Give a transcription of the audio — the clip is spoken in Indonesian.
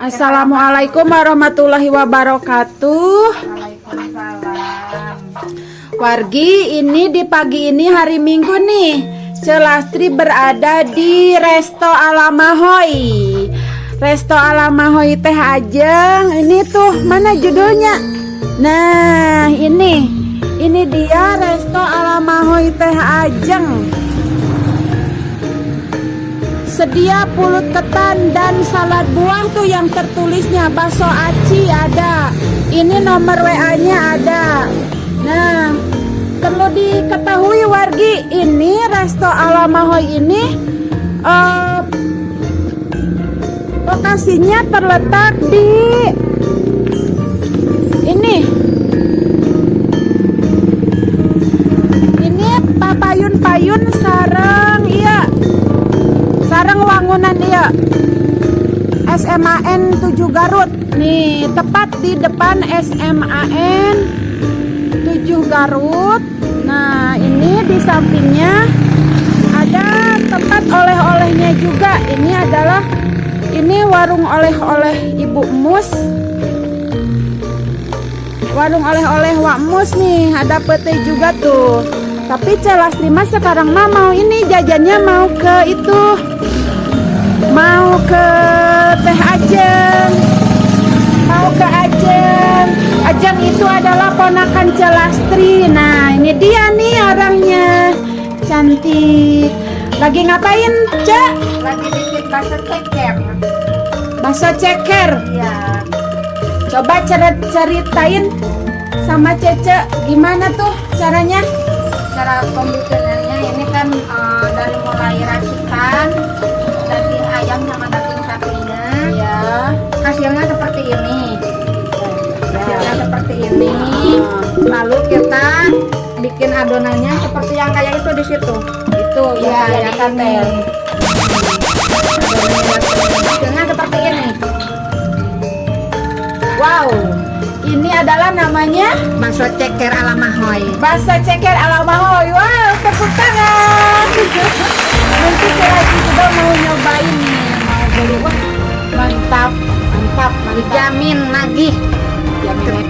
Assalamualaikum warahmatullahi wabarakatuh. Waalaikumsalam. Wargi, ini di pagi ini hari Minggu nih, Celastri berada di Resto Alamahoy. Resto Alamahoy Teh Ajeng. Ini tuh mana judulnya? Nah, ini dia Resto Alamahoy Teh Ajeng. Sedia pulut ketan dan salad buah tuh yang tertulisnya. Bakso aci ada. Ini nomor WA-nya ada. Nah, perlu diketahui wargi, ini Resto Alamahoy ini lokasinya terletak di ini Papayun-payun Sarang, iya. Sarang Wangunan, iya. SMAN 7 Garut. Nih, tepat di depan SMAN 7 Garut. Nah, ini di sampingnya ada tempat oleh-olehnya juga. Ini warung oleh-oleh Ibu Mus. Warung oleh-oleh Wak Mus nih, ada pete juga tuh. Tapi Celastri mah sekarang mah mau ini jajannya mau ke itu. Mau ke Teh Ajeng. Mau ke Ajeng. Ajeng itu adalah ponakan Celastri. Nah, ini dia nih orangnya. Cantik. Lagi ngapain, Cek? Lagi bikin bakso ceker. Bakso ceker. Iya. Coba ceritain sama Cece gimana tuh caranya? Cara pembikinannya ini kan dari mulai racikan daging ayam sama daging sapinya. Ya. Hasilnya seperti ini. Hasilnya seperti ini. Lalu kita bikin adonannya seperti yang kayak itu di situ. Itu Iya, ya yang kan ini. Hasilnya seperti ini. Wow. Ini adalah namanya Bakso ceker Alamahoy. Bakso ceker Alamahoy. Wow, tepuk tangan. Nanti Celastri juga mau nyobain nih, mau beli. Wah, mantap. Dijamin lagi. Jamin.